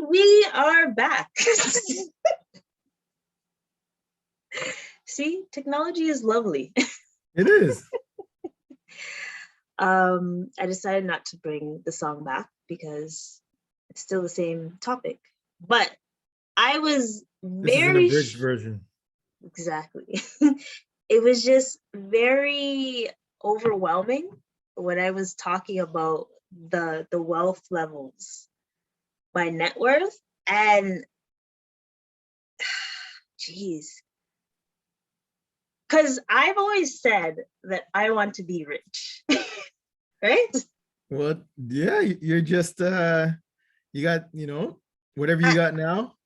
we are back. See, technology is lovely. It is. I decided not to bring the song back because it's still the same topic. But I was This is an very abridged version. exactly. It was just very overwhelming when I was talking about the wealth levels by net worth, and geez, because I've always said that I want to be rich, right? Well, yeah, you're just you got, whatever you got now,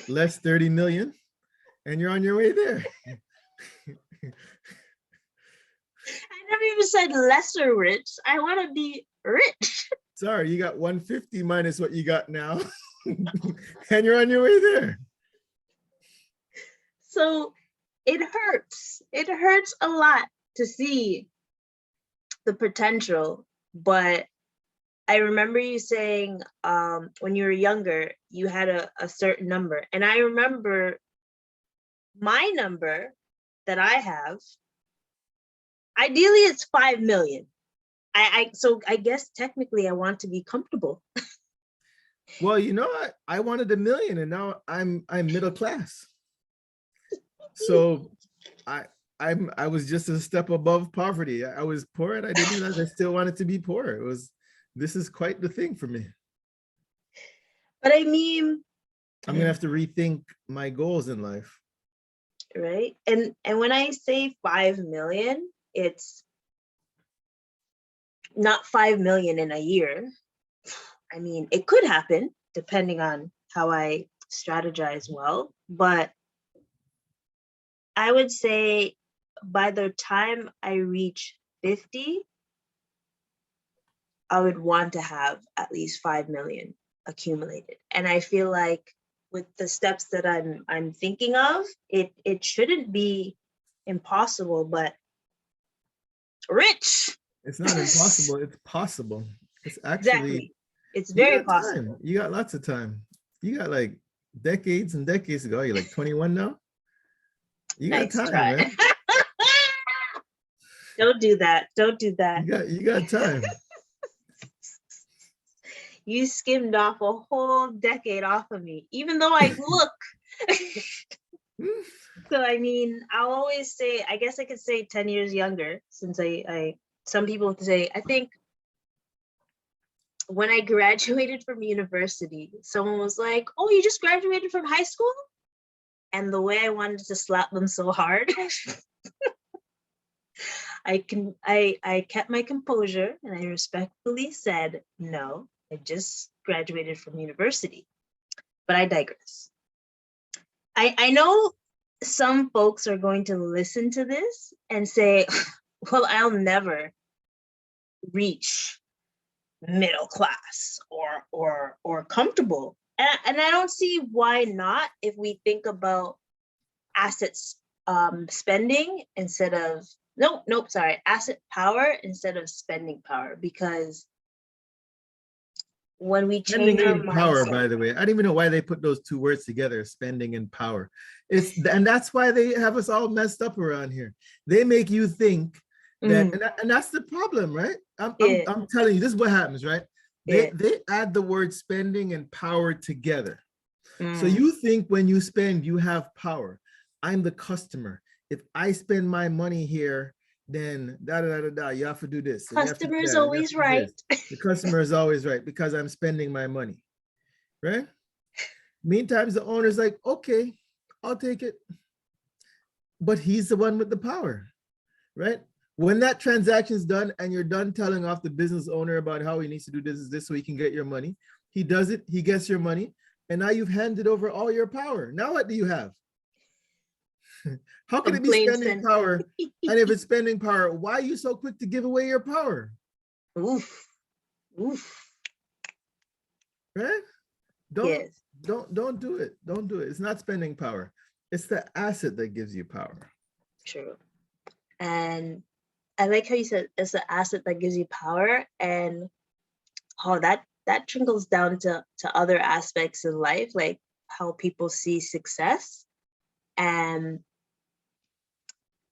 less 30 million, and you're on your way there. I never even said lesser rich. I want to be rich. Sorry, you got 150 minus what you got now, and you're on your way there. So it hurts. It hurts a lot to see the potential, but I remember you saying when you were younger, you had a certain number. And I remember my number that I have, ideally it's 5 million. So I guess technically I want to be comfortable. Well, you know what? I wanted 1 million, and now I'm middle class. So I was just a step above poverty. I was poor and I didn't realize I still wanted to be poor. This is quite the thing for me. But I mean, I'm gonna have to rethink my goals in life. Right. And when I say 5 million, it's not 5 million in a year. I mean, it could happen depending on how I strategize well, but I would say by the time I reach 50, I would want to have at least 5 million accumulated. And I feel like with the steps that I'm thinking of, it shouldn't be impossible, but rich. It's not impossible, it's possible. It's actually, Exactly. It's very possible. Time. You got lots of time. You got like decades and decades ago. You're like 21 now. You got Nice time, try. man. Don't do that. Don't do that. You got time. You skimmed off a whole decade off of me, even though I look. So I mean, I'll always say, I guess I could say 10 years younger, since I some people say, I think when I graduated from university, someone was like, oh, you just graduated from high school? And the way I wanted to slap them so hard, I kept my composure and I respectfully said, no, I just graduated from university. But I digress. I know some folks are going to listen to this and say, well, I'll never reach middle class or comfortable. And I don't see why not if we think about assets spending instead of asset power instead of spending power, because when we change our power, mindset, by the way, I don't even know why they put those two words together, spending and power. And that's why they have us all messed up around here. They make you think that, and that's the problem, right? I'm telling you, this is what happens, right? They add the word spending and power together. So you think when you spend, you have power. I'm the customer. If I spend my money here, then you have to do this. Customer is always right. The customer is always right because I'm spending my money, right? Meantime, the owner's like, okay, I'll take it. But he's the one with the power, right? When that transaction is done and you're done telling off the business owner about how he needs to do this so he can get your money, he does it, he gets your money, and now you've handed over all your power. Now what do you have? How can it be spending power? And if it's spending power, why are you so quick to give away your power? Oof. Right? Don't do it. Don't do it. It's not spending power. It's the asset that gives you power. True. And I like how you said it's the asset that gives you power. And that that trickles down to other aspects in life, like how people see success. And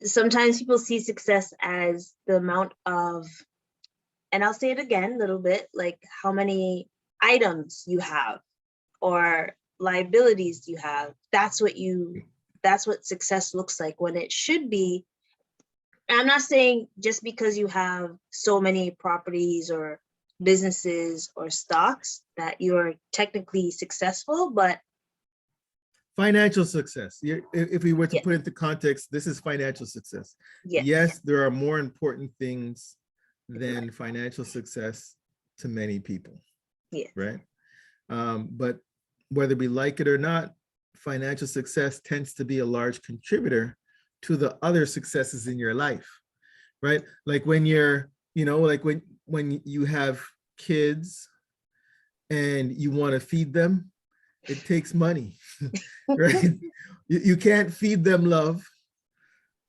sometimes people see success as the amount of, and I'll say it again a little bit, like how many items you have or liabilities you have. That's what success looks like, when it should be. And I'm not saying just because you have so many properties or businesses or stocks that you're technically successful, but Financial success. If we were to Yeah. put it into context, this is financial success. yes, Yes, there are more important things than financial success to many people, yes, right? But whether we like it or not, financial success tends to be a large contributor to the other successes in your life, right? Like when you're, like when you have kids and you want to feed them, it takes money, right? You can't feed them love,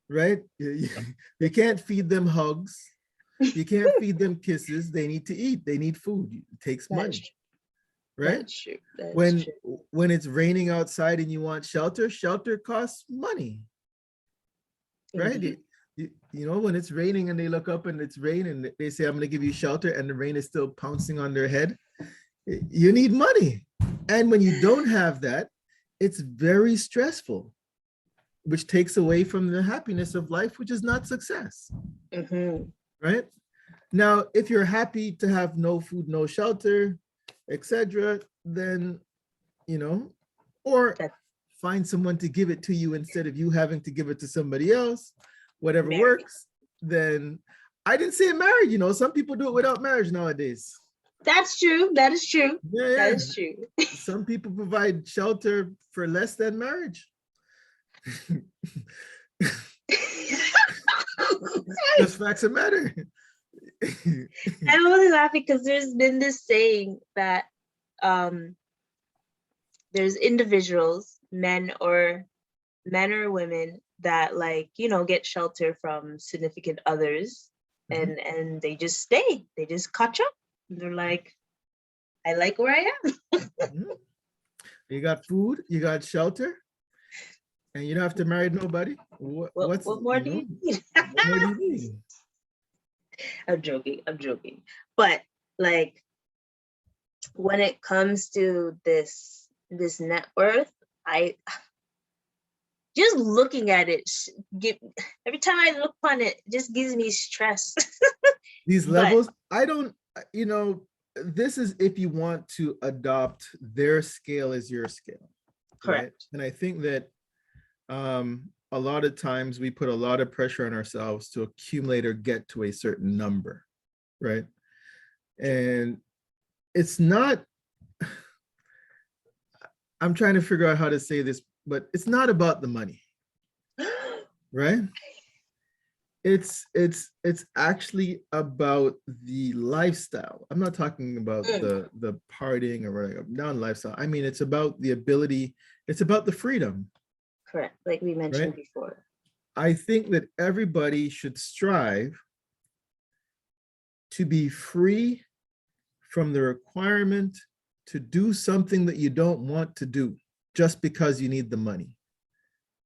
right? You can't feed them hugs. You can't feed them kisses. They need to eat. They need food. It takes that's money, true. right? That's true. That's When true. when it's raining outside and you want shelter, shelter costs money, right? Indeed. When it's raining and they look up and it's rain and they say, I'm going to give you shelter, and the rain is still pouncing on their head, you need money. And when you don't have that, it's very stressful, which takes away from the happiness of life, which is not success, Mhm. right? Now, if you're happy to have no food, no shelter, etc., then, or That- find someone to give it to you instead of you having to give it to somebody else, whatever Married. works. Then I didn't say marriage, some people do it without marriage nowadays. That's true. That is true. Yeah, That yeah. is true. Some people provide shelter for less than marriage. Just facts of matter. I'm only laughing because there's been this saying that there's individuals, men or women, that get shelter from significant others, Mhm. and they just stay. They just catch up. They're like, I like where I am. Mhm. You got food, you got shelter, and you don't have to marry nobody. What more do you need? What more do you need? I'm joking. I'm joking. But like, when it comes to this net worth, I just looking at it, every time I look on it, it just gives me stress. These But levels, I don't, this is if you want to adopt their scale as your scale, right? correct. And I think that a lot of times we put a lot of pressure on ourselves to accumulate or get to a certain number, right? And it's not, I'm trying to figure out how to say this, but it's not about the money, right? It's actually about the lifestyle. I'm not talking about the partying or running up and down lifestyle. I mean, it's about the ability, it's about the freedom, Correct. Like we mentioned right? before. I think that everybody should strive to be free from the requirement to do something that you don't want to do just because you need the money,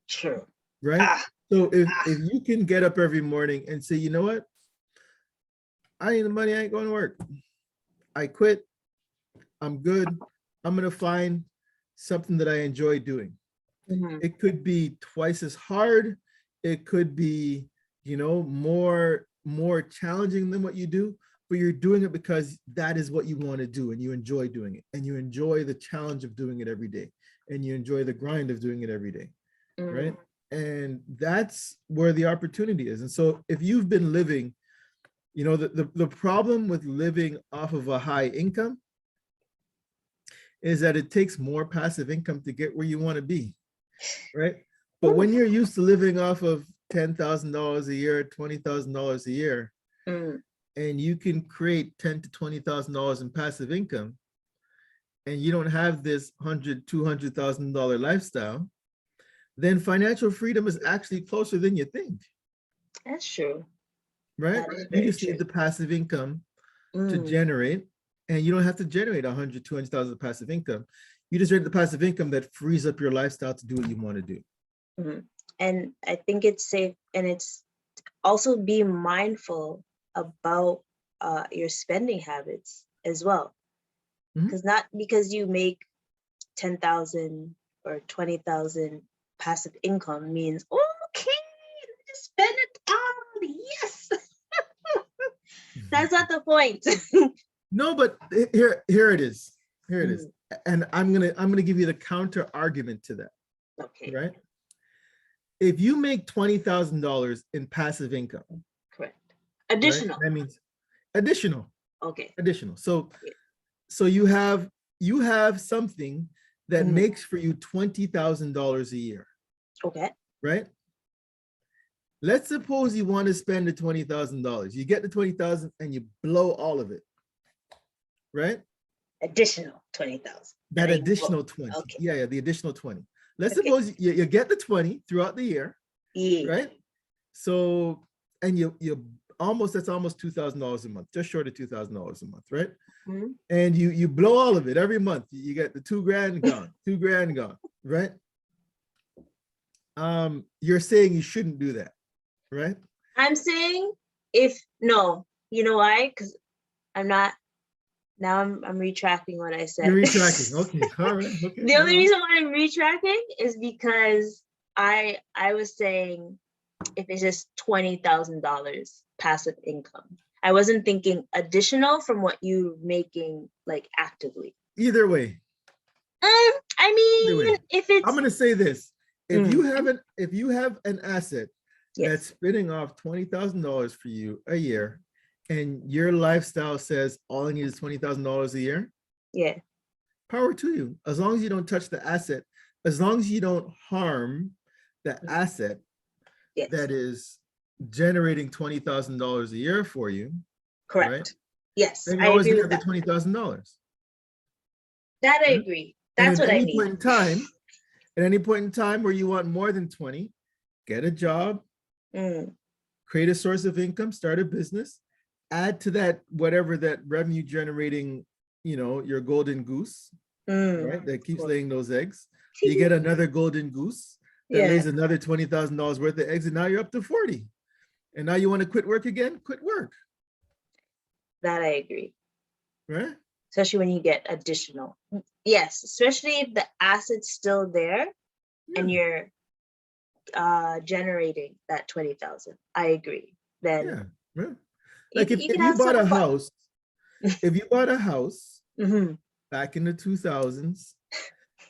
True. right? So if you can get up every morning and say, you know what, I need the money, I ain't going to work. I quit. I'm good. I'm going to find something that I enjoy doing. Mhm. It could be twice as hard. It could be, more challenging than what you do, but you're doing it because that is what you want to do and you enjoy doing it. And you enjoy the challenge of doing it every day. And you enjoy the grind of doing it every day, right? And that's where the opportunity is. And so if you've been living, the problem with living off of a high income is that it takes more passive income to get where you want to be, right? But when you're used to living off of $10,000 a year, $20,000 a year, and you can create $10,000 to $20,000 in passive income, and you don't have this $100,000, $200,000 lifestyle, then financial freedom is actually closer than you think. That's true. Right? That is You very just need true. the passive income to generate, and you don't have to generate 100, 200,000 of passive income. You just generate the passive income that frees up your lifestyle to do what you want to do. Mhm. And I think it's safe, and it's also be mindful about your spending habits as well. Mhm. Because not because you make 10,000 or 20,000 passive income means, okay, let me just spend it all. Yes. That's not the point. No, but here it is. Here it is. Mhm. And I'm gonna give you the counter argument to that, Okay, right? If you make $20,000 in passive income, correct. right? Additional. That means additional, Okay. additional. Yeah. So you have something that Mhm. makes for you $20,000 a year, Okay. right? Let's suppose you want to spend the $20,000. You get the 20,000 and you blow all of it, right? Additional 20,000. That additional 20. Okay. Yeah, the additional 20. Let's Okay. suppose you get the 20 throughout the year, Yeah. right? So, and you almost, that's almost $2,000 a month, just short of $2,000 a month, right? Mhm. And you blow all of it every month. You get the $2,000 gone, $2,000 gone, right? You're saying you shouldn't do that, right? I'm saying no, you know why? Because I'm not, now I'm retracting what I said. You're retracting. Okay, all right, okay. The only reason why I'm retracting is because I was saying if it's just $20,000 passive income. I wasn't thinking additional from what you're making like actively. Either way, I either way. mean, if I'm it's gonna say this. If mm, you have an asset that's yes, spinning off $20,000 for you a year, and your lifestyle says all I need is $20,000 a year, yeah, power to you. As long as you don't touch the asset, as long as you don't harm the asset yes, that is generating $20,000 a year for you, right? correct. Yes, Then I you always agree have with the that. $20,000. That I Right? agree. And That's at what I any need. point in time, at any point in time where you want more than 20, get a job, Mm, create a source of income, start a business, add to that whatever that revenue generating, your golden goose, right? That keeps cool. laying those eggs. You get another golden goose that Yeah, lays another $20,000 worth of eggs, and now you're up to 40. And now you want to quit work again? Quit work, that I agree. right? Especially when you get additional. Yes, especially if the asset's still there and Yeah, you're generating that 20,000. I agree. yeah, Then right. you Like can, if, you if can you have bought some a fun. house, if you bought a house Mm-hmm. back in the 2000s,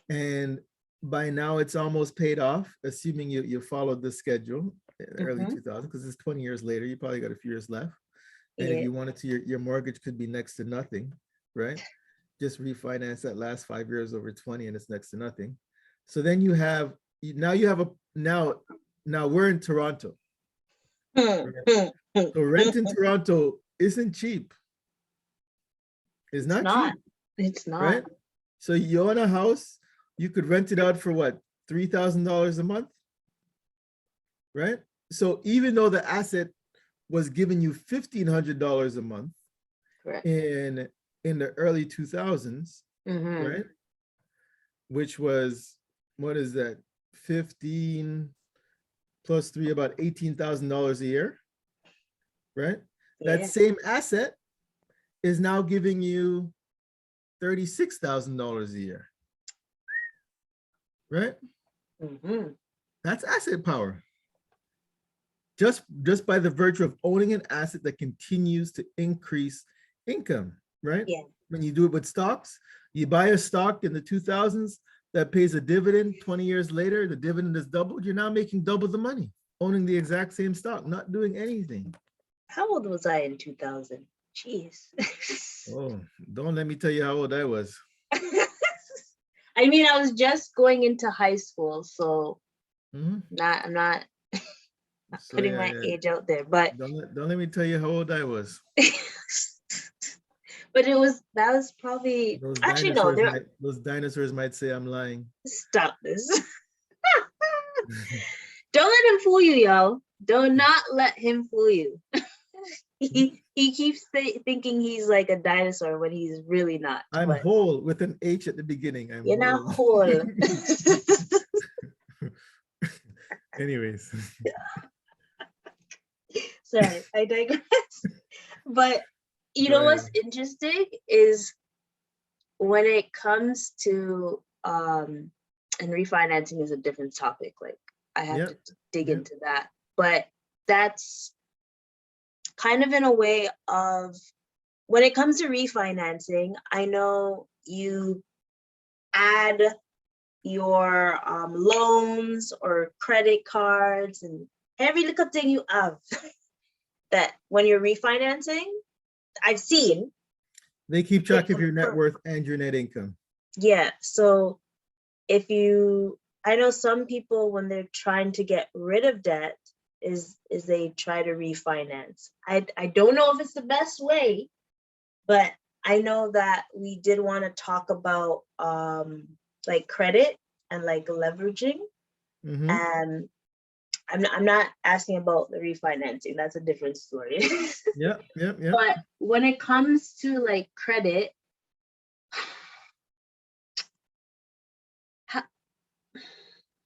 and by now it's almost paid off, assuming you followed the schedule, early Mm-hmm. 2000s, because it's 20 years later, you probably got a few years left. And if Yeah. you wanted to, your mortgage could be next to nothing, right? Just refinance that last 5 years over 20 and it's next to nothing. So then now we're in Toronto. Right? So rent in Toronto isn't cheap. It's It's not not. cheap, It's not. right? So you own a house, you could rent it out for what, $3,000 a month, right? So even though the asset was giving you $1,500 a month Correct. in the early 2000s, Mm-hmm. right? Which was, what is that? 15 plus 3, about $18,000 a year, right? That Yeah. same asset is now giving you $36,000 a year, right? Mm-hmm. That's asset power. Just by the virtue of owning an asset that continues to increase income, right? Yeah. When you do it with stocks, you buy a stock in the 2000s that pays a dividend 20 years later, the dividend is doubled, you're now making double the money, owning the exact same stock, not doing anything. How old was I in 2000? Jeez. Oh, don't let me tell you how old I was. I mean, I was just going into high school, so Mhm. I'm not So putting yeah, my yeah. age out there, but Don't let me tell you how old I was. but that was probably actually no, there Those dinosaurs might say I'm lying. stop this. Don't let him fool you, yo. Do not let him fool you. he keeps thinking he's like a dinosaur when he's really not. I'm But whole with an H at the beginning. I'm you're not whole. whole. Anyways. Sorry, I digress. But you Go know what's ahead. interesting is when it comes to and refinancing is a different topic. Like I have to Yep. dig Yep. into that. But that's kind of in a way of when it comes to refinancing, I know you add your loans or credit cards and every little thing you have that when you're refinancing, I've seen. They keep It track of your net confirm- worth and your net income. Yeah. So if you, I know some people when they're trying to get rid of debt is they try to refinance. I don't know if it's the best way, but I know that we did want to talk about like credit and like leveraging. Mm-hmm. And I'm not asking about the refinancing. That's a different story. Yep. Yep. Yep. But when it comes to like credit,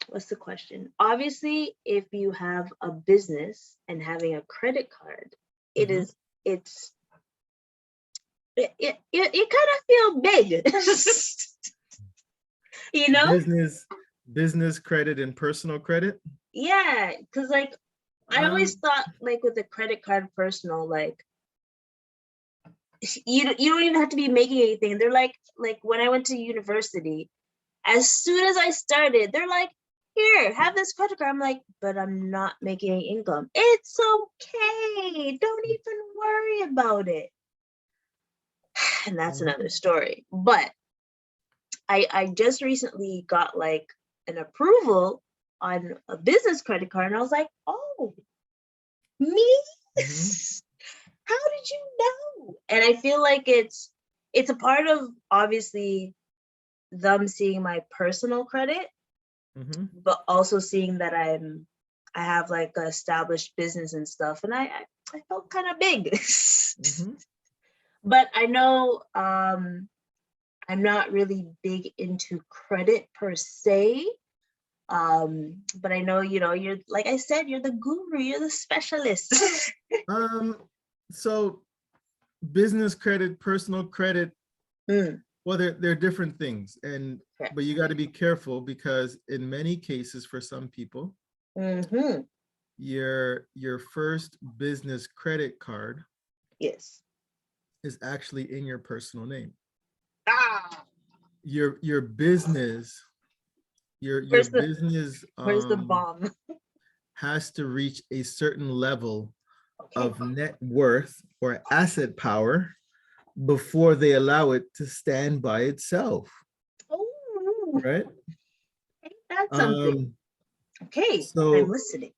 what's the question? Obviously, if you have a business and having a credit card, it Mhm. is it's it kind of feel big. You know? Business credit and personal credit. Yeah, because like I always Um, thought like with the credit card personal, like you don't even have to be making anything. They're like when I went to university, as soon as I started, they're like, here, have this credit card. I'm like, but I'm not making any income. It's okay. Don't even worry about it. And that's Mhm. another story. But I just recently got like an approval on a business credit card. And I was like, oh, me? Mhm. How did you know? And I feel like it's a part of obviously them seeing my personal credit, Mhm. but also seeing that I have like a established business and stuff, and I felt kind of big. Mhm. But I know I'm not really big into credit per se. But I know, you're like I said, you're the guru, you're the specialist. Um, so business credit, personal credit, Mm, well, they're different things, okay. but you got to be careful because in many cases, for some people, Mm-hmm. your first business credit card Yes. is actually in your personal name. Ah, Your business, your where's the business bomb? has to reach a certain level Okay. of net worth or asset power before they allow it to stand by itself, Oh, right? that's something. Um, Okay, I'm so listening.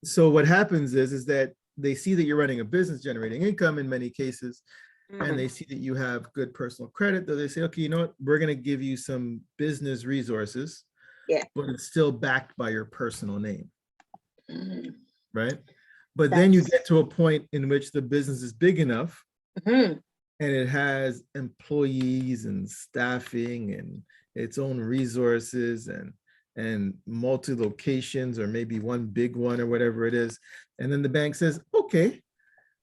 so what happens is that they see that you're running a business generating income in many cases, and Mhm. they see that you have good personal credit, though they say, okay, you know what, we're going to give you some business resources, Yeah. but it's still backed by your personal name, Mhm. right? But then you That's get to a point in which the business is big enough mhm. and it has employees and staffing and its own resources and multi locations or maybe one big one or whatever it is, and then the bank says, okay,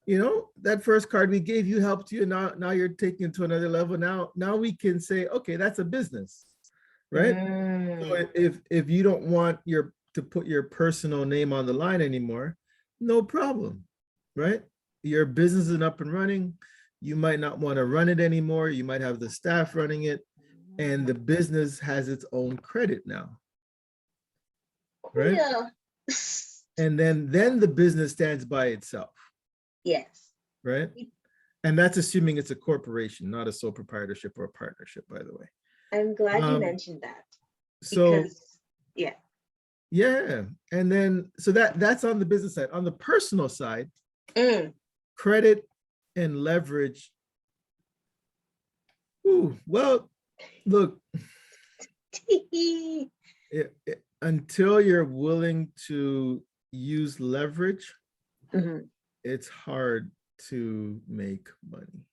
you know, that first card we gave you helped you, now you're taking it to another level, now we can say, okay, that's a business, right? So Mm. if you don't want your to put your personal name on the line anymore, no problem, right? Your business is up and running. You might not want to run it anymore. You might have the staff running it, and the business has its own credit now, Oh, right? yeah. And then the business stands by itself, Yes. right? And that's assuming it's a corporation, not a sole proprietorship or a partnership, by the way. I'm glad you Um, mentioned that so because yeah. yeah, and then so that's on the business side. On the personal side, Mm. credit and leverage. Ooh, well, look, until you're willing to use leverage, Mhm. it's hard to make money.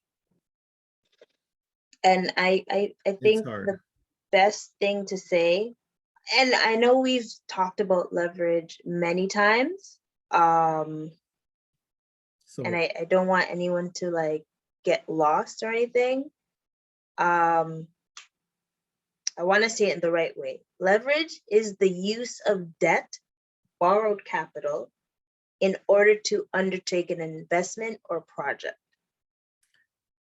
And I It's think hard. the best thing to say, and I know we've talked about leverage many times, and So I don't want anyone to like get lost or anything. I want to say it in the right way. Leverage is the use of debt, borrowed capital, in order to undertake an investment or project.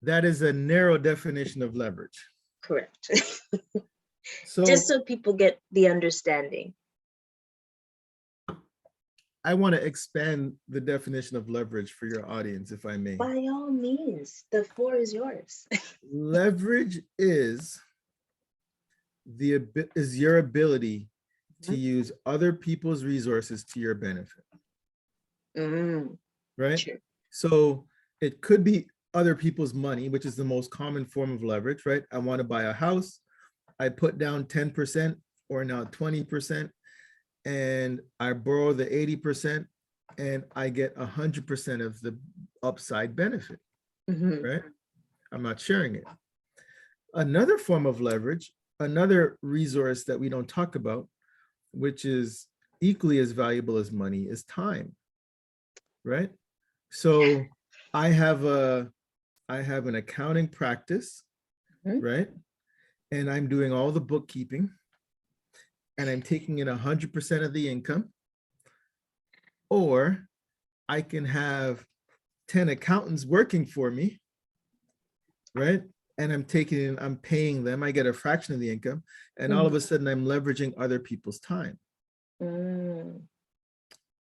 that is a narrow definition of leverage. Correct. So Just so people get the understanding. I want to expand the definition of leverage for your audience, if I may. By all means, the floor is yours. Leverage is your ability to use other people's resources to your benefit. Right? True. So it could be other people's money, which is the most common form of leverage, right? I want to buy a house. I put down 10% or now 20%, and I borrow the 80%, and I get 100% of the upside benefit, right? I'm not sharing it. Another form of leverage, another resource that we don't talk about, which is equally as valuable as money, is time, right? So I have an accounting practice, right? And I'm doing all the bookkeeping, and I'm taking in 100% of the income. Or I can have 10 accountants working for me, right? And I'm paying them, I get a fraction of the income, and all of a sudden I'm leveraging other people's time,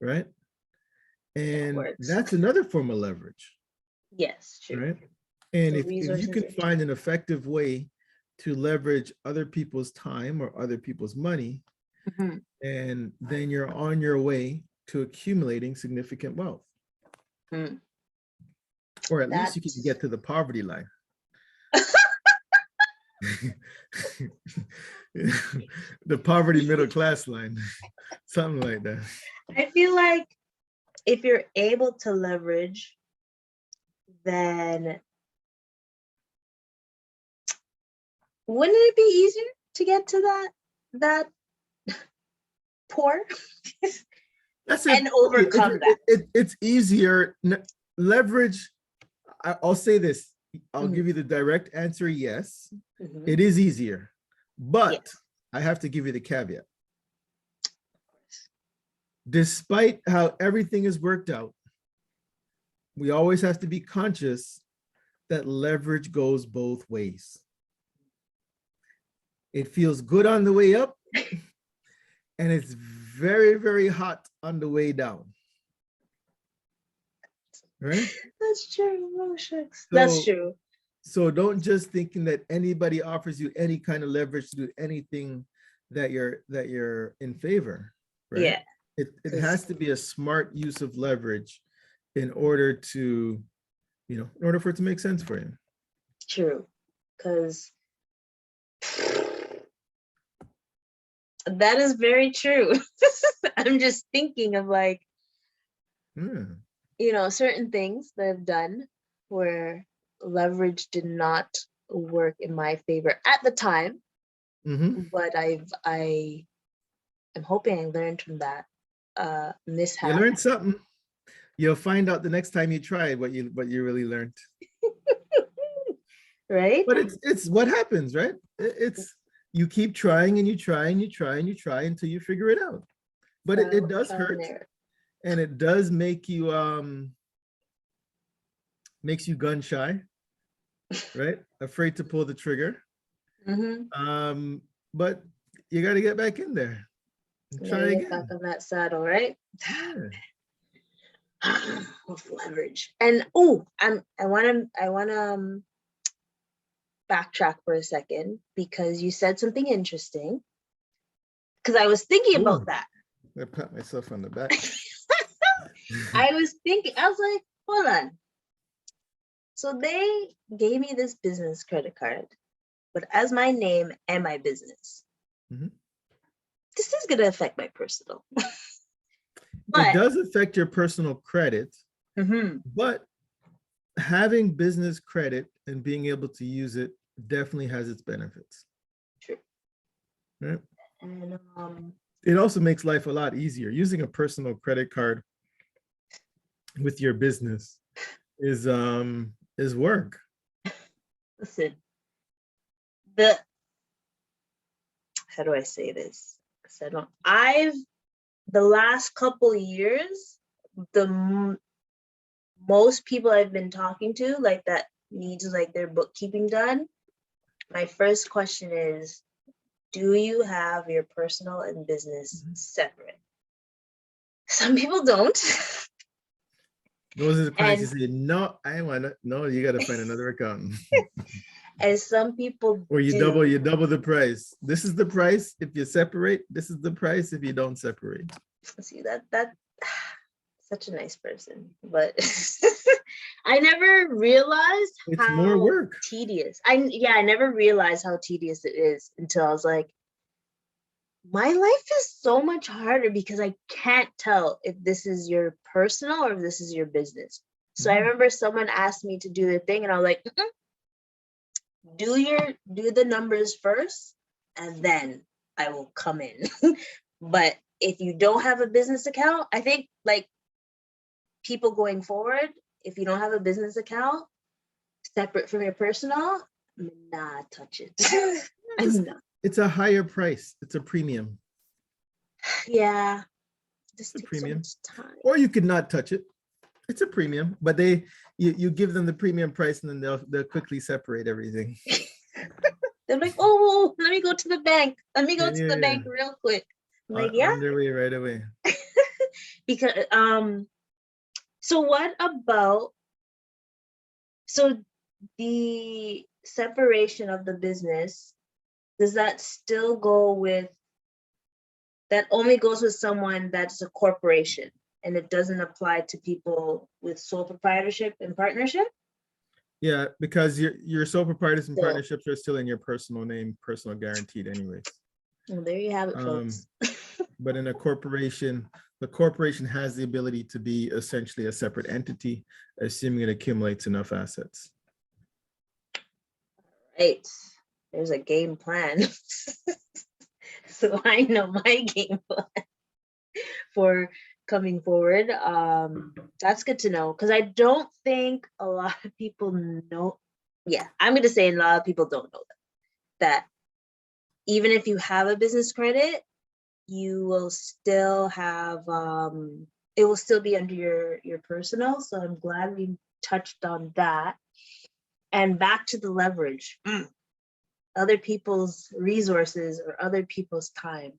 right? And that's another form of leverage. Yes, true. Right? And So if you can find an effective way to leverage other people's time or other people's money, and then you're on your way to accumulating significant wealth. Or at least you can get to the poverty line. The poverty middle class line, something like that. I feel like if you're able to leverage, then wouldn't it be easier to get to that poor? That's and overcome that. It's easier. Leverage, I'll say this. I'll give you the direct answer, yes. It is easier, but I have to give you the caveat. Despite how everything is worked out, we always have to be conscious that leverage goes both ways. It feels good on the way up, and it's very, very hot on the way down. Right? That's true. Oh, shucks. That's true. So don't just thinking that anybody offers you any kind of leverage to do anything that you're in favor. Right? Yeah. It has to be a smart use of leverage in order to, in order for it to make sense for you. True. Because that is very true. I'm just thinking of like, certain things that I've done where leverage did not work in my favor at the time. But I'm hoping I learned from that mishap. You learned something. You'll find out the next time you try what you really learned. Right? But it's what happens, right? It's you keep trying and you try and you try and you try until you figure it out. But it does hurt, and it does make you makes you gun shy, right? Afraid to pull the trigger. But you got to get back in there. Try again. Back on that saddle, right? With leverage. And I want to backtrack for a second, because you said something interesting. Because I was thinking about that. I pat myself on the back. I was like, hold on. So they gave me this business credit card, but as my name and my business. This is going to affect my personal. It does affect your personal credit, but having business credit and being able to use it definitely has its benefits. True. Right? And It also makes life a lot easier. Using a personal credit card with your business is work. listen, how do I say this? 'Cause the last couple of years, most people I've been talking to, like that needs like their bookkeeping done, my first question is, do you have your personal and business separate? Some people don't. Those are the clients you And say, no, I want to, no, you got to find another accountant. and some people Or you do. double the price. This is the price if you separate. This is the price if you don't separate. See that such a nice person, but I never realized It's more how work. tedious. I never realized how tedious it is until I was like, my life is so much harder because I can't tell if this is your personal or if this is your business. So I remember someone asked me to do the thing and I was like, do the numbers first and then I will come in. But if you don't have a business account, I think like people going forward, if you don't have a business account separate from your personal, nah, touch it. I'm not. It's a higher price. It's a premium. Yeah, this It's a takes so premium. much time. Or you could not touch it. It's a premium, but you give them the premium price and then they'll quickly separate everything. They're like, oh, let me go to the bank. Let me go to the Yeah. bank real quick. I'm like, yeah, On their way right away. because so what about the separation of the business, does that still go with, that only goes with someone that's a corporation and it doesn't apply to people with sole proprietorship and partnership? Yeah, because your sole proprietors and So, partnerships are still in your personal name, personal guaranteed anyways. well, there you have it, folks. But in a corporation, the corporation has the ability to be essentially a separate entity, assuming it accumulates enough assets. Right. There's a game plan. So I know my game plan for coming forward. That's good to know because I don't think a lot of people know. Yeah, I'm going to say a lot of people don't know that even if you have a business credit, you will still have it will still be under your personal. So I'm glad we touched on that. And back to the leverage, other people's resources or other people's time.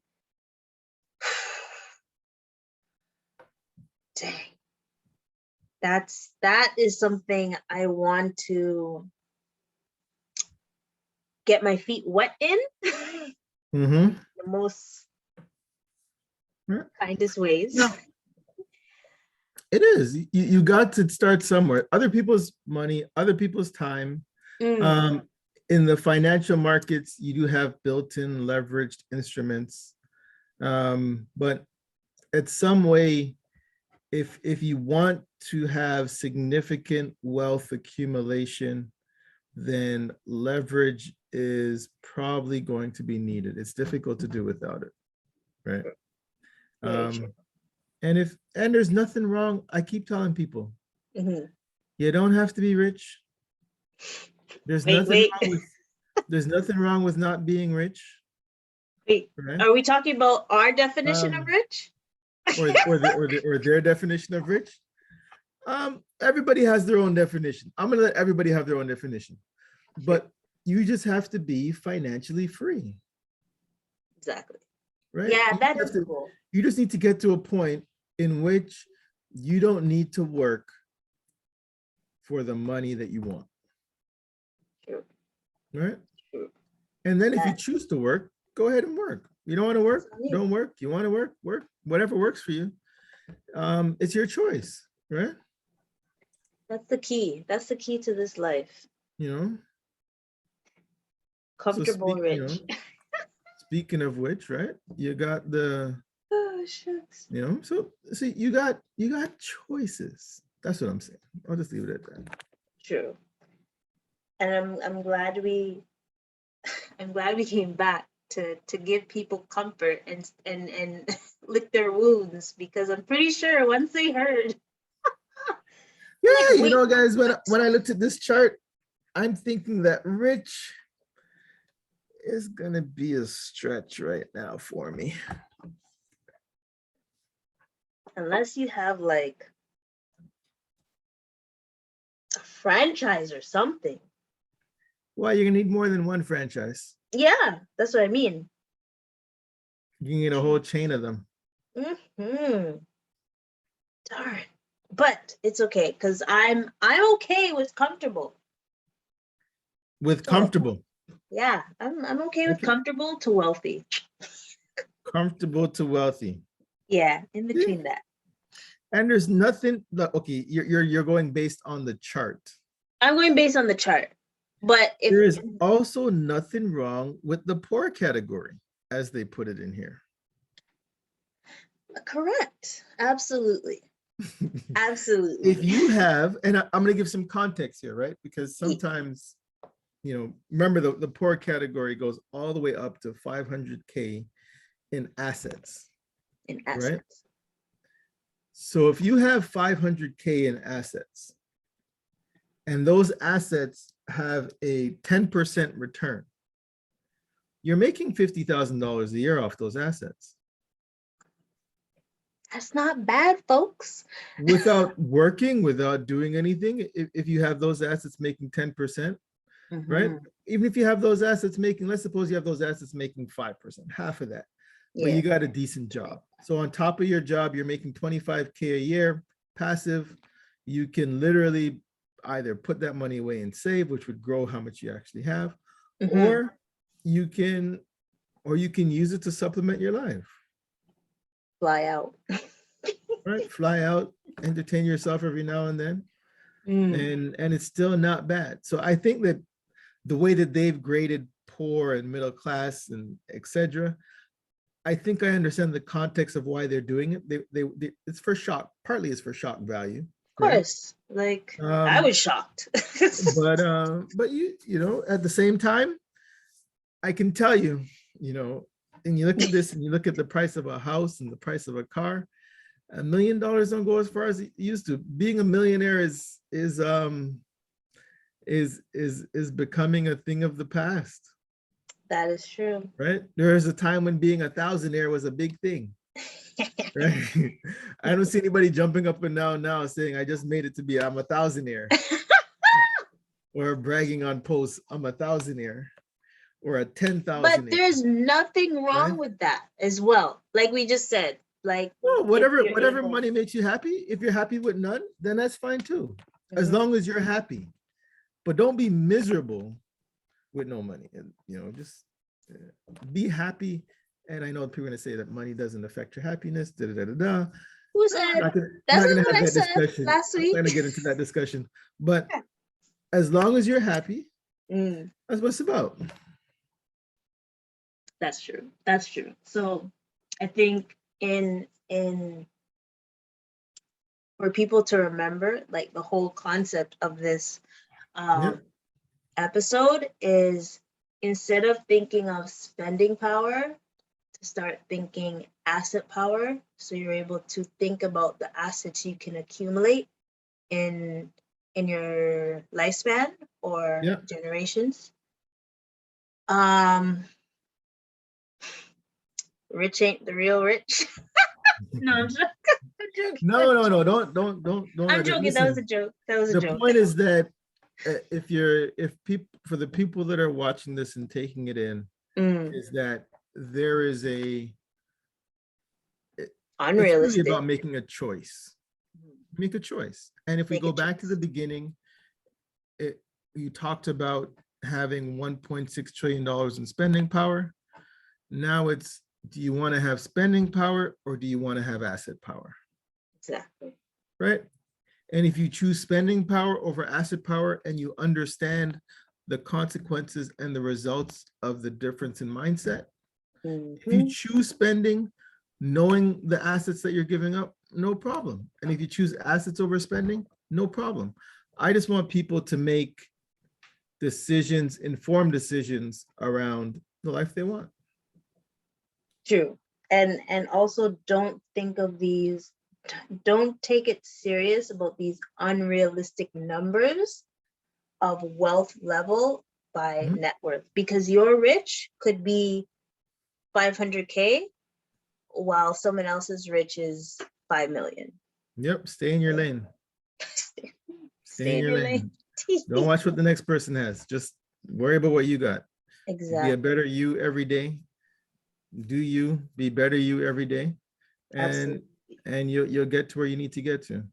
Dang. That is something I want to get my feet wet in. The most kindest ways. No. It is. You got to start somewhere. Other people's money, other people's time. In the financial markets, you do have built-in leveraged instruments. But at some way, if you want to have significant wealth accumulation, then leverage is probably going to be needed. It's difficult to do without it, right? And there's nothing wrong. I keep telling people, you don't have to be rich. There's nothing wrong with not being rich. Wait, right? Are we talking about our definition of rich? or their definition of rich? Everybody has their own definition. I'm gonna let everybody have their own definition, but you just have to be financially free. Exactly. Right? Yeah, that is cool. You just need to get to a point in which you don't need to work for the money that you want. True. Right? True. And then if you choose to work, go ahead and work. You don't want to work, don't work. You want to work, work. Whatever works for you. It's your choice, right? That's the key. That's the key to this life. You know? Comfortable rich. Speaking of which, right? You got the shucks. You know, so see, you got choices. That's what I'm saying. I'll just leave it at that. True. And I'm glad we I'm glad we came back to give people comfort and lick their wounds, because I'm pretty sure once they heard, Yeah, like, you wait, know, guys, what? when I looked at this chart, I'm thinking that rich is gonna be a stretch right now for me. Unless you have like a franchise or something. Well, you're gonna need more than one franchise. Yeah, that's what I mean. You can get a whole chain of them. Hmm. Darn. But it's okay, because I'm okay with comfortable. With So, comfortable. yeah, I'm okay with Okay. comfortable to wealthy. Comfortable to wealthy. Yeah, in Yeah. between that. And there's nothing, okay, you're going based on the chart. I'm going based on the chart. But if There is also nothing wrong with the poor category, as they put it in here. correct, absolutely. Absolutely. If you have, and I'm going to give some context here, right? Because sometimes, you know, remember the poor category goes all the way up to 500K in assets. In assets. Right? So if you have 500K in assets, and those assets have a 10% return, you're making $50,000 a year off those assets. That's not bad, folks. Without working, without doing anything, if you have those assets making 10%, right? Even if you have those assets making, let's suppose you have those assets making 5%, half of that, but you got a decent job. So on top of your job, you're making 25K a year, passive. You can literally either put that money away and save, which would grow how much you actually have, or you can use it to supplement your life. Fly out. Right? Fly out, entertain yourself every now and then. And it's still not bad. So I think that the way that they've graded poor and middle class and etc., I think I understand the context of why they're doing it. They it's for shock, partly it's for shock value. Of course, like I was shocked. but you know, at the same time, I can tell you, you know, and you look at this and you look at the price of a house and the price of a car, $1 million don't go as far as it used to. Being a millionaire is becoming a thing of the past. That is true. Right? There was a time when being a thousandaire was a big thing. Right? I don't see anybody jumping up and down now saying, I just made it to be, I'm a thousandaire. Or bragging on posts, I'm a thousandaire. Or a 10,000. But there's nothing wrong with that as well. Like we just said, like, well, whatever money makes you happy. If you're happy with none, then that's fine too. As long as you're happy. But don't be miserable with no money. And you know, just be happy. And I know people are going to say that money doesn't affect your happiness. Da, da, da, da. Who said? That's not what I said last week. I'm going to get into that discussion. But as long as you're happy, that's what it's about. That's true. That's true. So I think for people to remember, like the whole concept of this episode is, instead of thinking of spending power, to start thinking asset power. So you're able to think about the assets you can accumulate in your lifespan or generations. Rich ain't the real rich. No, I'm joking. No, don't. I'm joking. Listen, that was a joke. That was a joke. The point is that for the people that are watching this and taking it in, is that there is a unrealistic. It's really about making a choice. Make a choice. And if we go back to the beginning, you talked about having $1.6 trillion in spending power. Now it's, do you want to have spending power or do you want to have asset power? Exactly. Right? And if you choose spending power over asset power and you understand the consequences and the results of the difference in mindset, if you choose spending, knowing the assets that you're giving up, no problem. And if you choose assets over spending, no problem. I just want people to make decisions, informed decisions around the life they want. True. And also don't think of these, don't take it serious about these unrealistic numbers of wealth level by Mhm. net worth, because your rich could be 500K while someone else's rich is 5 million. Yep, stay in your lane. Stay in Stay in your your lane. lane. Don't watch what the next person has. Just worry about what you got. Be a Exactly. better you every day. Do you be better you every day, and Absolutely. you'll get to where you need to get to.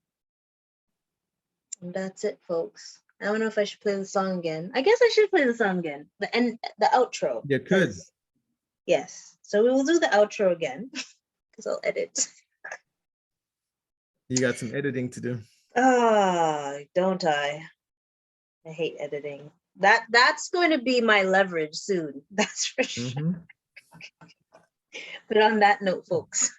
And that's it, folks. I don't know if I should play the song again. I guess I should play the song again. The outro. You could. Yes. So we will do the outro again because I'll edit. You got some editing to do. Ah, don't I? I hate editing. That's going to be my leverage soon. That's for sure. Mhm. But on that note, folks.